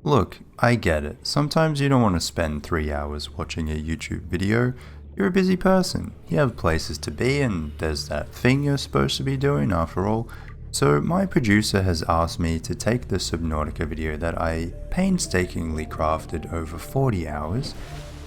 Look, I get it. Sometimes you don't want to spend 3 hours watching a YouTube video. You're a busy person. You have places to be and there's that thing you're supposed to be doing after all. So my producer has asked me to take the Subnautica video that I painstakingly crafted over 40 hours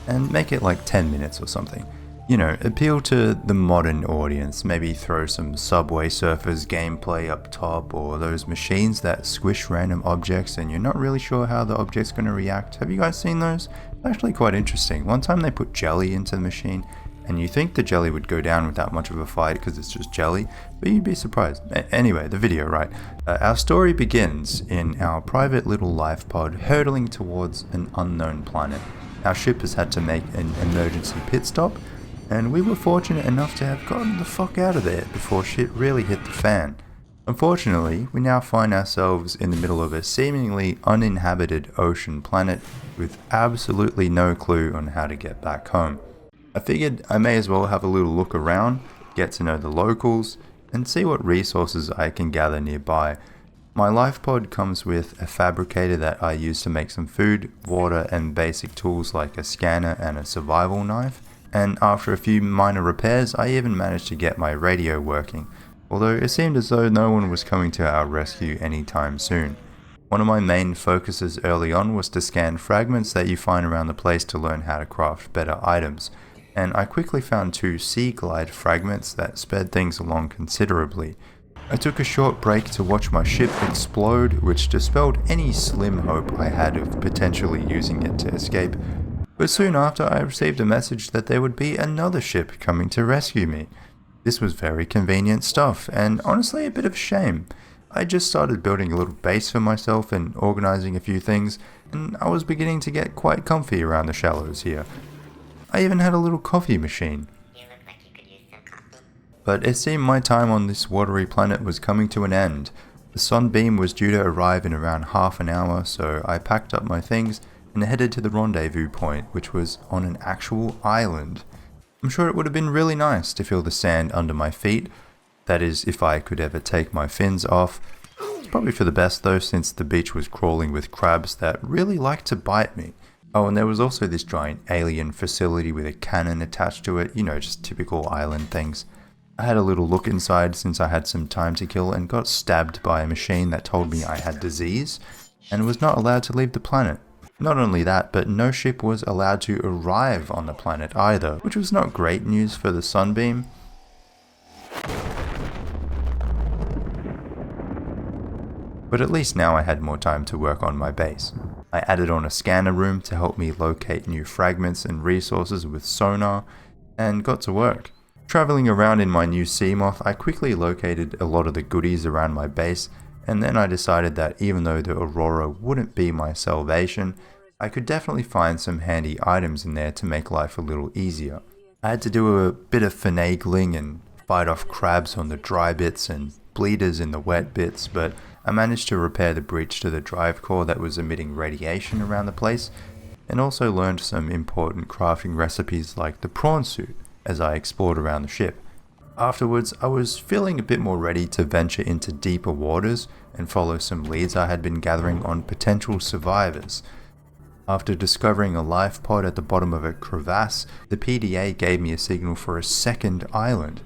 and make it like 10 minutes or something. You know, appeal to the modern audience, maybe throw some Subway Surfers gameplay up top, or those machines that squish random objects and you're not really sure how the object's going to react. Have you guys seen those? It's actually quite interesting. One time they put jelly into the machine and you think the jelly would go down without much of a fight because it's just jelly, but you'd be surprised. Anyway, the video, right? Our story begins in our private little life pod hurtling towards an unknown planet. Our ship has had to make an emergency pit stop, and we were fortunate enough to have gotten the fuck out of there before shit really hit the fan. Unfortunately, we now find ourselves in the middle of a seemingly uninhabited ocean planet with absolutely no clue on how to get back home. I figured I may as well have a little look around, get to know the locals, and see what resources I can gather nearby. My life pod comes with a fabricator that I use to make some food, water, and basic tools like a scanner and a survival knife. And after a few minor repairs, I even managed to get my radio working, although it seemed as though no one was coming to our rescue anytime soon. One of my main focuses early on was to scan fragments that you find around the place to learn how to craft better items, and I quickly found 2 sea glide fragments that sped things along considerably. I took a short break to watch my ship explode, which dispelled any slim hope I had of potentially using it to escape. But soon after, I received a message that there would be another ship coming to rescue me. This was very convenient stuff, and honestly a bit of a shame. I just started building a little base for myself and organizing a few things, and I was beginning to get quite comfy around the shallows here. I even had a little coffee machine. You look like you could use some coffee. But it seemed my time on this watery planet was coming to an end. The sunbeam was due to arrive in around half an hour, so I packed up my things and headed to the rendezvous point, which was on an actual island. I'm sure it would have been really nice to feel the sand under my feet. That is, if I could ever take my fins off. It's probably for the best though, since the beach was crawling with crabs that really liked to bite me. Oh, and there was also this giant alien facility with a cannon attached to it, you know, just typical island things. I had a little look inside since I had some time to kill and got stabbed by a machine that told me I had disease and was not allowed to leave the planet. Not only that, but no ship was allowed to arrive on the planet either, which was not great news for the sunbeam. But at least now I had more time to work on my base. I added on a scanner room to help me locate new fragments and resources with sonar, and got to work. Traveling around in my new Seamoth, I quickly located a lot of the goodies around my base, and then I decided that even though the Aurora wouldn't be my salvation, I could definitely find some handy items in there to make life a little easier. I had to do a bit of finagling and fight off crabs on the dry bits and bleeders in the wet bits, but I managed to repair the breach to the drive core that was emitting radiation around the place, and also learned some important crafting recipes like the prawn suit as I explored around the ship. Afterwards, I was feeling a bit more ready to venture into deeper waters and follow some leads I had been gathering on potential survivors. After discovering a life pod at the bottom of a crevasse, the PDA gave me a signal for a second island.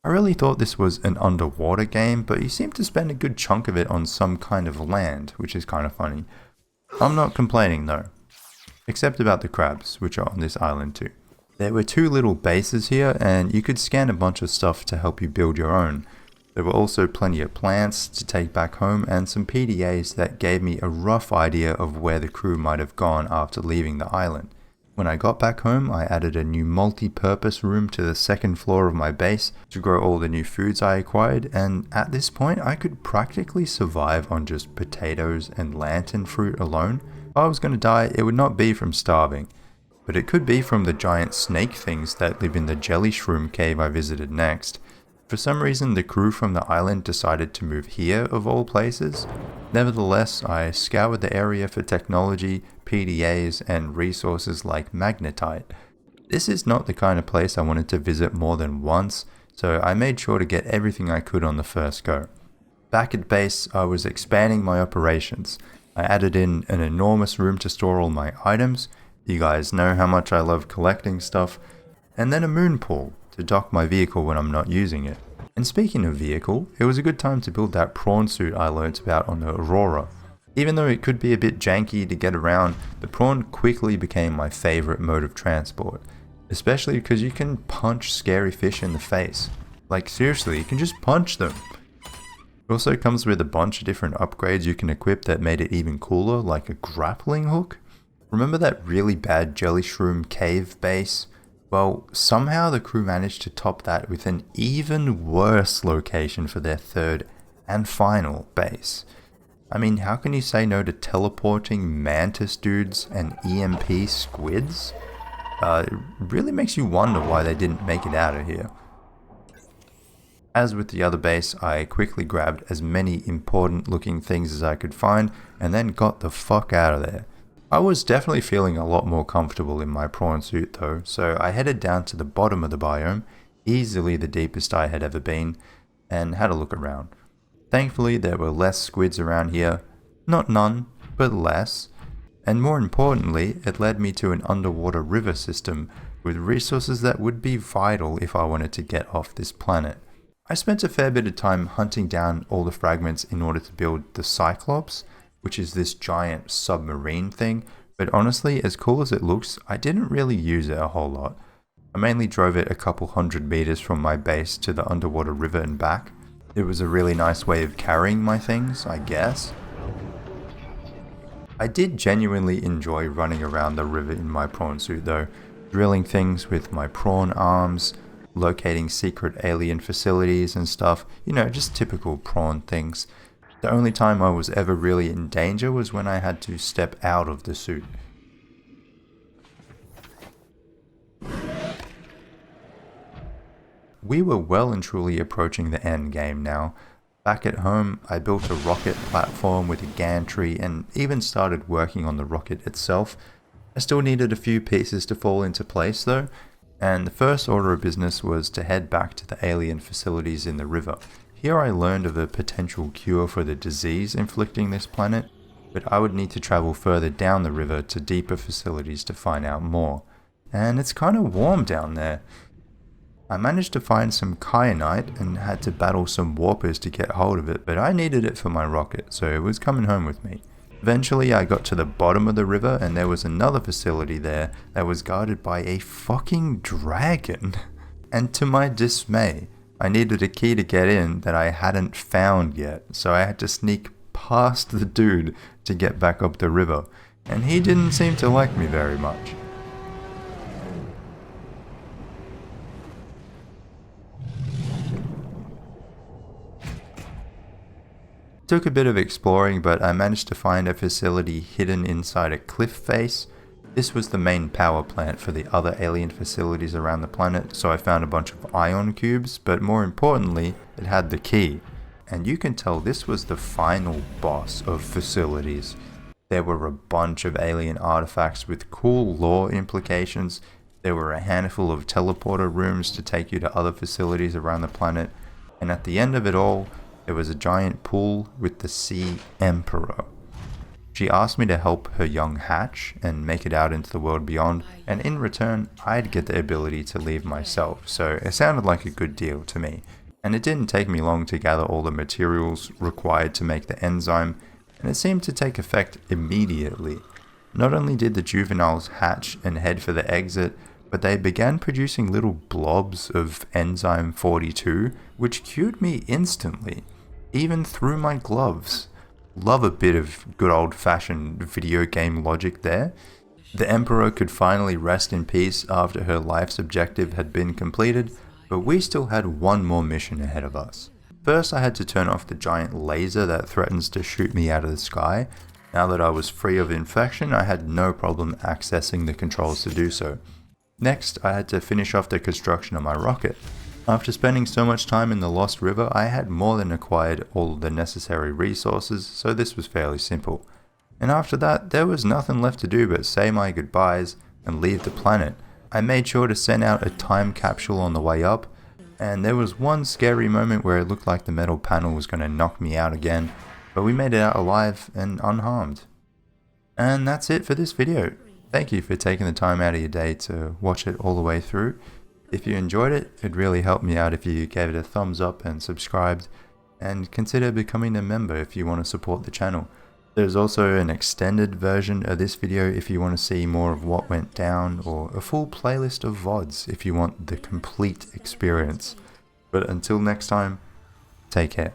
I really thought this was an underwater game, but you seem to spend a good chunk of it on some kind of land, which is kind of funny. I'm not complaining though, except about the crabs, which are on this island too. There were 2 little bases here, and you could scan a bunch of stuff to help you build your own. There were also plenty of plants to take back home and some PDAs that gave me a rough idea of where the crew might have gone after leaving the island. When I got back home, I added a new multi-purpose room to the second floor of my base to grow all the new foods I acquired, and at this point I could practically survive on just potatoes and lantern fruit alone. If I was going to die, it would not be from starving, but it could be from the giant snake things that live in the jelly shroom cave I visited next. For some reason, the crew from the island decided to move here, of all places. Nevertheless, I scoured the area for technology, PDAs, and resources like magnetite. This is not the kind of place I wanted to visit more than once, so I made sure to get everything I could on the first go. Back at base, I was expanding my operations. I added in an enormous room to store all my items. You guys know how much I love collecting stuff. And then a moon pool to dock my vehicle when I'm not using it. And speaking of vehicle, it was a good time to build that prawn suit I learnt about on the Aurora. Even though it could be a bit janky to get around, the prawn quickly became my favourite mode of transport. Especially because you can punch scary fish in the face. Like seriously, you can just punch them. It also comes with a bunch of different upgrades you can equip that made it even cooler, like a grappling hook. Remember that really bad jelly shroom cave base? Well, somehow the crew managed to top that with an even worse location for their third and final base. I mean, how can you say no to teleporting mantis dudes and EMP squids? It really makes you wonder why they didn't make it out of here. As with the other base, I quickly grabbed as many important looking things as I could find and then got the fuck out of there. I was definitely feeling a lot more comfortable in my prawn suit though, so I headed down to the bottom of the biome, easily the deepest I had ever been, and had a look around. Thankfully there were less squids around here, not none, but less, and more importantly it led me to an underwater river system with resources that would be vital if I wanted to get off this planet. I spent a fair bit of time hunting down all the fragments in order to build the Cyclops, which is this giant submarine thing, but honestly, as cool as it looks, I didn't really use it a whole lot. I mainly drove it a couple hundred meters from my base to the underwater river and back. It was a really nice way of carrying my things, I guess. I did genuinely enjoy running around the river in my prawn suit though, drilling things with my prawn arms, locating secret alien facilities and stuff, you know, just typical prawn things. The only time I was ever really in danger was when I had to step out of the suit. We were well and truly approaching the end game now. Back at home, I built a rocket platform with a gantry and even started working on the rocket itself. I still needed a few pieces to fall into place though, and the first order of business was to head back to the alien facilities in the river. Here I learned of a potential cure for the disease inflicting this planet, but I would need to travel further down the river to deeper facilities to find out more. And it's kind of warm down there. I managed to find some kyanite and had to battle some warpers to get hold of it, but I needed it for my rocket, so it was coming home with me. Eventually I got to the bottom of the river and there was another facility there that was guarded by a fucking dragon. And to my dismay, I needed a key to get in that I hadn't found yet, so I had to sneak past the dude to get back up the river, and he didn't seem to like me very much. Took a bit of exploring, but I managed to find a facility hidden inside a cliff face. This was the main power plant for the other alien facilities around the planet, so I found a bunch of ion cubes, but more importantly, it had the key. And you can tell this was the final boss of facilities. There were a bunch of alien artifacts with cool lore implications. There were a handful of teleporter rooms to take you to other facilities around the planet. And at the end of it all, there was a giant pool with the Sea Emperor. She asked me to help her young hatch and make it out into the world beyond, and in return, I'd get the ability to leave myself, so it sounded like a good deal to me. And it didn't take me long to gather all the materials required to make the enzyme, and it seemed to take effect immediately. Not only did the juveniles hatch and head for the exit, but they began producing little blobs of enzyme 42, which cured me instantly, even through my gloves. Love a bit of good old-fashioned video game logic there. The Emperor could finally rest in peace after her life's objective had been completed, but we still had one more mission ahead of us. First, I had to turn off the giant laser that threatens to shoot me out of the sky. Now that I was free of infection, I had no problem accessing the controls to do so. Next, I had to finish off the construction of my rocket. After spending so much time in the Lost River, I had more than acquired all the necessary resources, so this was fairly simple. And after that, there was nothing left to do but say my goodbyes and leave the planet. I made sure to send out a time capsule on the way up, and there was one scary moment where it looked like the metal panel was going to knock me out again, but we made it out alive and unharmed. And that's it for this video. Thank you for taking the time out of your day to watch it all the way through. If you enjoyed it, it'd really help me out if you gave it a thumbs up and subscribed, and consider becoming a member if you want to support the channel. There's also an extended version of this video if you want to see more of what went down, or a full playlist of VODs if you want the complete experience. But until next time, take care.